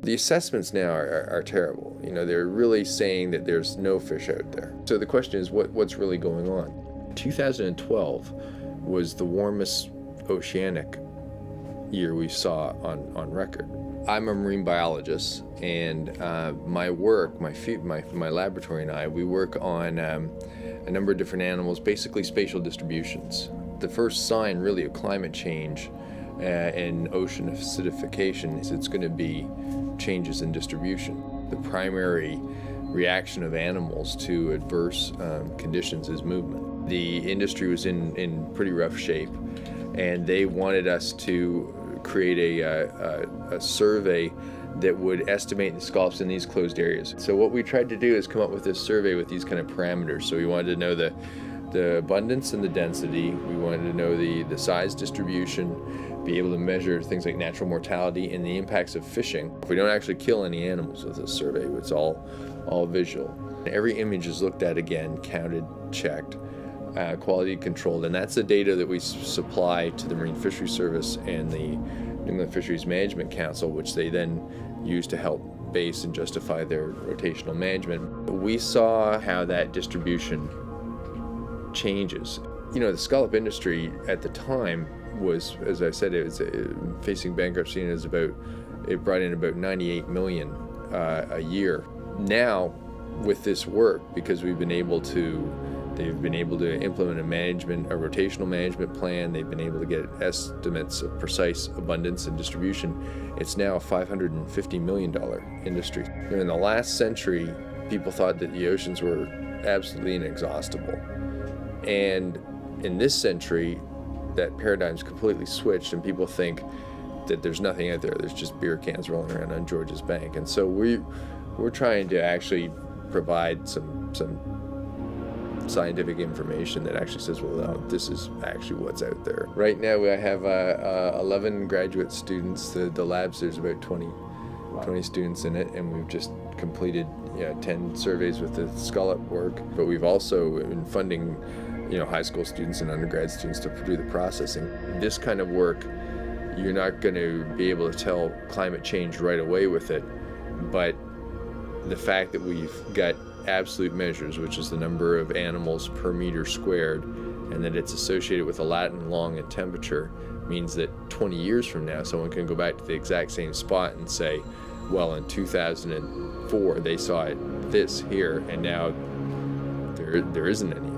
The assessments now are terrible. You know, they're really saying that there's no fish out there. So the question is, what's really going on? 2012 was the warmest oceanic year we saw on record. I'm a marine biologist, and my work, my laboratory and I, we work on a number of different animals, basically spatial distributions. The first sign really of climate change and ocean acidification is it's going to be changes in distribution. The primary reaction of animals to adverse conditions is movement. The industry was in pretty rough shape, and they wanted us to create a survey that would estimate the scallops in these closed areas. So what we tried to do is come up with this survey with these kind of parameters. So we wanted to know the abundance and the density. We wanted to know the size distribution, be able to measure things like natural mortality and the impacts of fishing. We don't actually kill any animals with this survey. It's all visual. Every image is looked at again, counted, checked, quality controlled, and that's the data that we supply to the Marine Fisheries Service and the New England Fisheries Management Council, which they then use to help base and justify their rotational management. We saw how that distribution changes. You know, the scallop industry at the time was, as I said, it was facing bankruptcy, and it brought in about 98 million a year. Now, with this work, because they've been able to implement a rotational management plan. They've been able to get estimates of precise abundance and distribution. It's now a $550 million industry. In the last century, people thought that the oceans were absolutely inexhaustible. And in this century, that paradigm's completely switched, and people think that there's nothing out there. There's just beer cans rolling around on George's Bank. And so we're trying to actually provide some scientific information that actually says, well, no, this is actually what's out there. Right now, I have 11 graduate students. The labs, there's about 20 students in it, and we've just completed 10 surveys with the scallop work. But we've also been funding high school students and undergrad students to do the processing. This kind of work, you're not going to be able to tell climate change right away with it, but the fact that we've got absolute measures, which is the number of animals per meter squared, and that it's associated with a Latin long and temperature, means that 20 years from now, someone can go back to the exact same spot and say, well, in 2004, they saw this here, and now there isn't any.